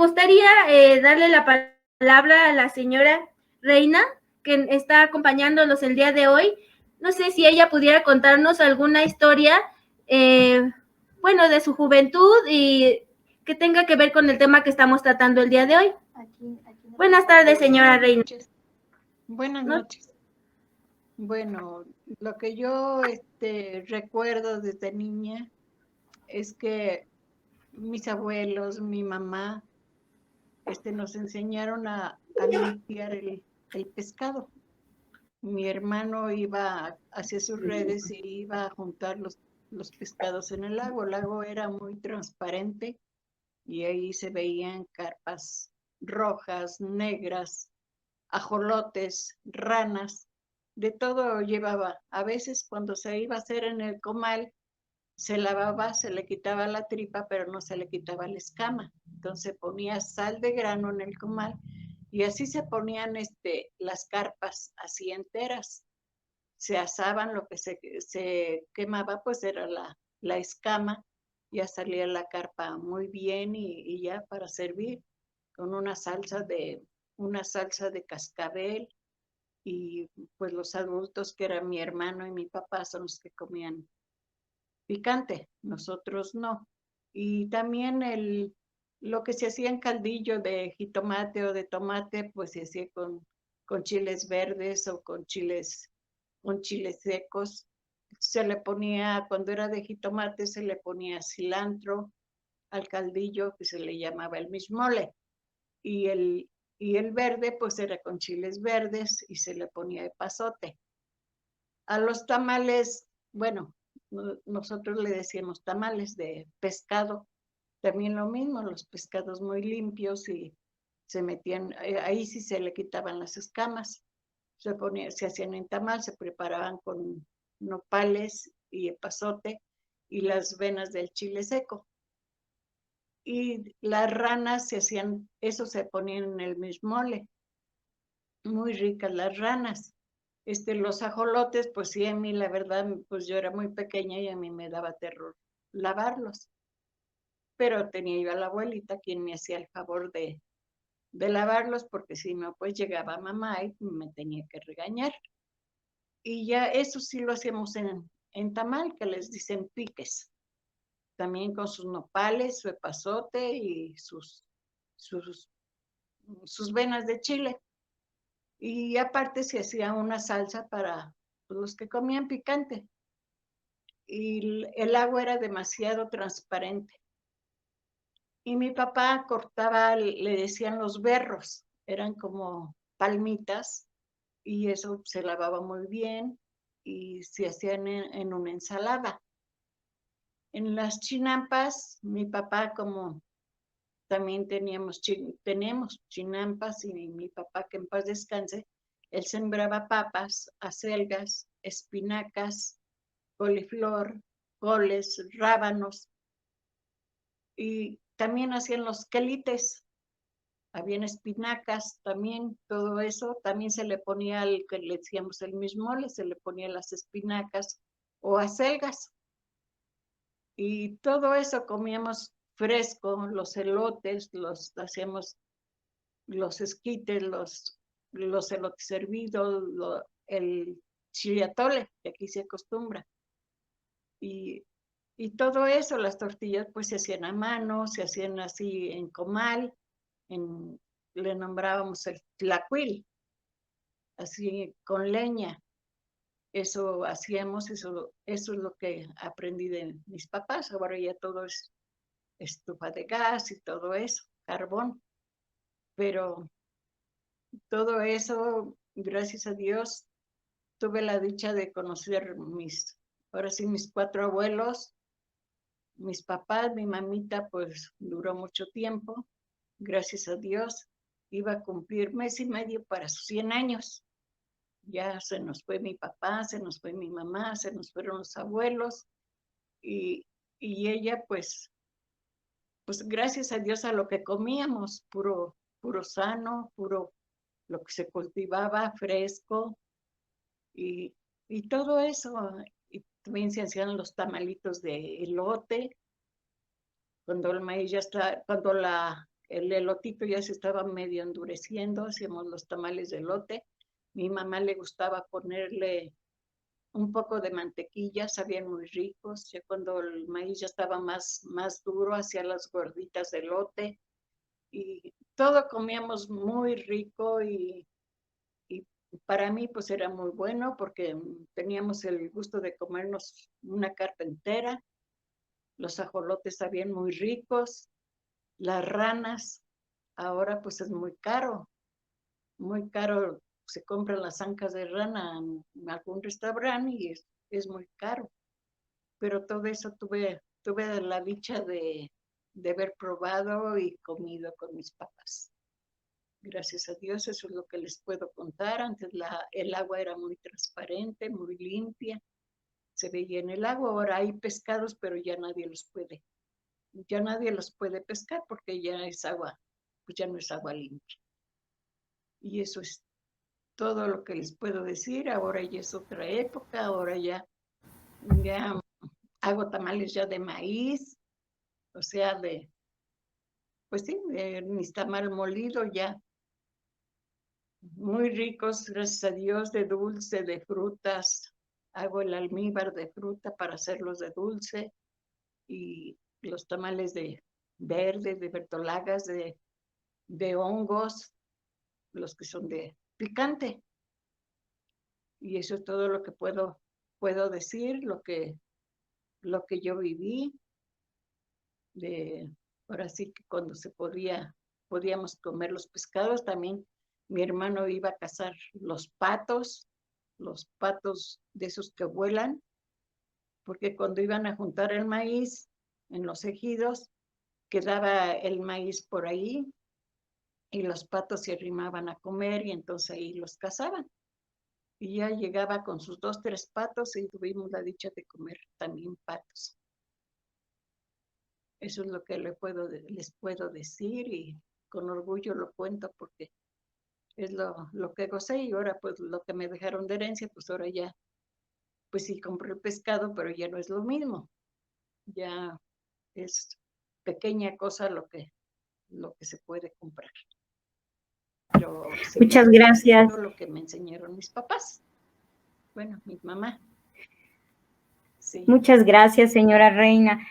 gustaría darle la palabra a la señora Reina, que está acompañándonos el día de hoy. No sé si ella pudiera contarnos alguna historia, bueno, de su juventud y que tenga que ver con el tema que estamos tratando el día de hoy. Buenas tardes, señora Reina. Buenas noches. Bueno, lo que yo recuerdo desde niña es que mis abuelos, mi mamá, nos enseñaron a limpiar el pescado. Mi hermano iba hacia sus redes y iba a juntar los pescados en el lago. El lago era muy transparente y ahí se veían carpas rojas, negras, ajolotes, ranas, de todo llevaba. A veces cuando se iba a hacer en el comal, se lavaba, se le quitaba la tripa, pero no se le quitaba la escama. Entonces ponía sal de grano en el comal y así se ponían las carpas así enteras. Se asaban, lo que se quemaba pues era la escama, ya salía la carpa muy bien y ya para servir con una salsa de cascabel, y pues los adultos, que eran mi hermano y mi papá, son los que comían picante, nosotros no. Y también lo que se hacía en caldillo de jitomate o de tomate, pues se hacía con chiles verdes o con chiles secos. Se le ponía, cuando era de jitomate, se le ponía cilantro al caldillo, que se le llamaba el mismole. Y el verde, pues era con chiles verdes y se le ponía epazote. A los tamales, bueno, nosotros le decíamos tamales de pescado, también lo mismo, los pescados muy limpios y se metían, ahí sí se le quitaban las escamas, se hacían en tamal, se preparaban con nopales y epazote y las venas del chile seco. Y las ranas se hacían, eso se ponían en el mismole, muy ricas las ranas. Los ajolotes, pues sí, a mí la verdad, pues yo era muy pequeña y a mí me daba terror lavarlos. Pero tenía yo a la abuelita quien me hacía el favor de lavarlos, porque si no, pues llegaba mamá y me tenía que regañar. Y ya eso sí lo hacíamos en tamal, que les dicen piques. También con sus nopales, su epazote y sus venas de chile. Y aparte se hacía una salsa para los que comían picante. Y el agua era demasiado transparente. Y mi papá cortaba, le decían los berros, eran como palmitas, y eso se lavaba muy bien y se hacían en una ensalada. En las chinampas, mi papá, como también tenemos chinampas, y mi papá, que en paz descanse, él sembraba papas, acelgas, espinacas, coliflor, coles, rábanos, y también hacían los quelites, habían espinacas también, todo eso, también se le ponía el que le decíamos el mismole, se le ponía las espinacas o acelgas, y todo eso comíamos fresco, los elotes, hacíamos los esquites, los elotes hervidos, el chiliatole, que aquí se acostumbra. Y todo eso, las tortillas pues se hacían a mano, se hacían así en comal, le nombrábamos el tlacuil, así con leña. Eso hacíamos, eso es lo que aprendí de mis papás. Ahora ya todo es estufa de gas y todo eso, carbón. Pero todo eso, gracias a Dios, tuve la dicha de conocer ahora sí, mis 4 abuelos, mis papás, mi mamita, pues duró mucho tiempo, gracias a Dios. Iba a cumplir mes y medio para sus 100 años. Ya se nos fue mi papá, se nos fue mi mamá, se nos fueron los abuelos, y ella pues gracias a Dios, a lo que comíamos, puro sano, puro lo que se cultivaba fresco, y todo eso. Y también se hacían los tamalitos de elote, cuando el maíz ya está, cuando el elotito ya se estaba medio endureciendo, hacíamos los tamales de elote. Mi mamá le gustaba ponerle un poco de mantequilla, sabían muy ricos. Ya cuando el maíz ya estaba más duro, hacía las gorditas de elote. Y todo comíamos muy rico y para mí pues era muy bueno porque teníamos el gusto de comernos una carta entera. Los ajolotes sabían muy ricos. Las ranas, ahora pues es muy caro. Muy caro, se compran las ancas de rana en algún restaurante y es muy caro. Pero todo eso tuve la dicha de haber probado y comido con mis papás. Gracias a Dios, eso es lo que les puedo contar. Antes el agua era muy transparente, muy limpia, se veía en el agua. Ahora hay pescados, pero ya nadie los puede pescar porque ya es agua, pues ya no es agua limpia. Y eso es todo lo que les puedo decir. Ahora ya es otra época, ahora ya hago tamales ya de maíz, o sea, pues sí, de nixtamal molido ya, muy ricos, gracias a Dios, de dulce, de frutas. Hago el almíbar de fruta para hacerlos de dulce y los tamales de verde, de verdolagas, de hongos, los que son de picante. Y eso es todo lo que puedo decir, lo que yo viví. Ahora sí que cuando podíamos comer los pescados, también mi hermano iba a cazar los patos de esos que vuelan, porque cuando iban a juntar el maíz en los ejidos, quedaba el maíz por ahí y los patos se arrimaban a comer y entonces ahí los cazaban. Y ya llegaba con sus 2, 3 patos y tuvimos la dicha de comer también patos. Eso es lo que les puedo decir y con orgullo lo cuento porque es lo que gocé y ahora pues lo que me dejaron de herencia, pues ahora ya, pues sí compré pescado, pero ya no es lo mismo. Ya es pequeña cosa lo que se puede comprar. Pero muchas gracias. Lo que me enseñaron mis papás. Bueno, mi mamá. Sí. Muchas gracias, señora Reina.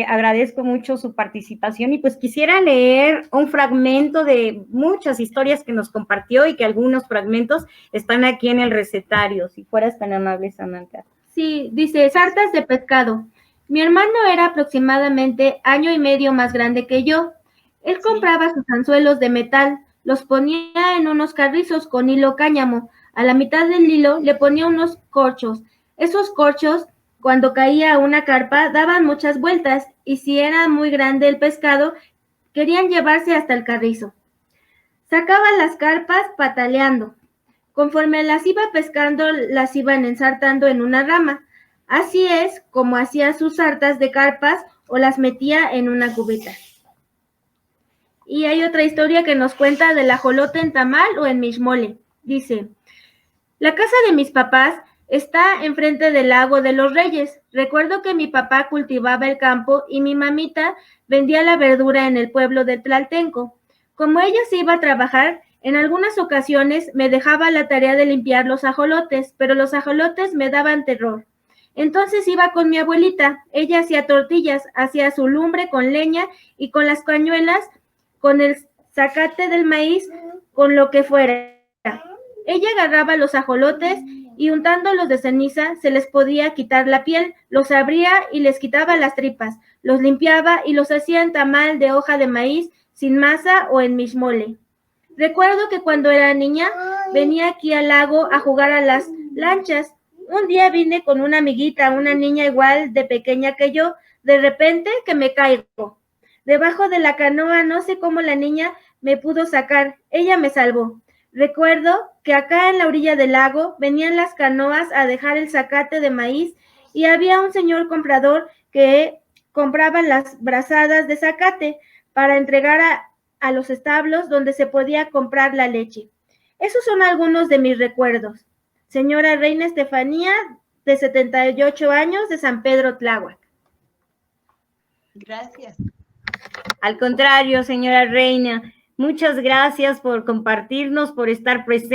Agradezco mucho su participación y pues quisiera leer un fragmento de muchas historias que nos compartió y que algunos fragmentos están aquí en el recetario, si fueras tan amable, Samantha. Sí, dice, sartas de pescado. Mi hermano era aproximadamente 1 año y medio más grande que yo. Él compraba sus anzuelos de metal, los ponía en unos carrizos con hilo cáñamo. A la mitad del hilo le ponía unos corchos. Esos corchos, cuando caía una carpa, daban muchas vueltas y si era muy grande el pescado, querían llevarse hasta el carrizo. Sacaba las carpas pataleando. Conforme las iba pescando, las iban ensartando en una rama. Así es como hacía sus sartas de carpas o las metía en una cubeta. Y hay otra historia que nos cuenta del ajolote en tamal o en mixmole. Dice, la casa de mis papás está enfrente del lago de los Reyes. Recuerdo que mi papá cultivaba el campo y mi mamita vendía la verdura en el pueblo de Tlaltenco. Como ella se iba a trabajar, en algunas ocasiones me dejaba la tarea de limpiar los ajolotes, pero los ajolotes me daban terror. Entonces iba con mi abuelita. Ella hacía tortillas, hacía su lumbre con leña y con las cañuelas, con el zacate del maíz, con lo que fuera. Ella agarraba los ajolotes y untándolos de ceniza se les podía quitar la piel, los abría y les quitaba las tripas, los limpiaba y los hacía en tamal de hoja de maíz sin masa o en mixmole. Recuerdo que cuando era niña venía aquí al lago a jugar a las lanchas. Un día vine con una amiguita, una niña igual de pequeña que yo, de repente que me caigo. Debajo de la canoa no sé cómo la niña me pudo sacar, ella me salvó. Recuerdo que acá en la orilla del lago venían las canoas a dejar el zacate de maíz y había un señor comprador que compraba las brazadas de zacate para entregar a los establos donde se podía comprar la leche. Esos son algunos de mis recuerdos. Señora Reina Estefanía, de 78 años, de San Pedro Tláhuac. Gracias. Al contrario, señora Reina, muchas gracias por compartirnos, por estar presente.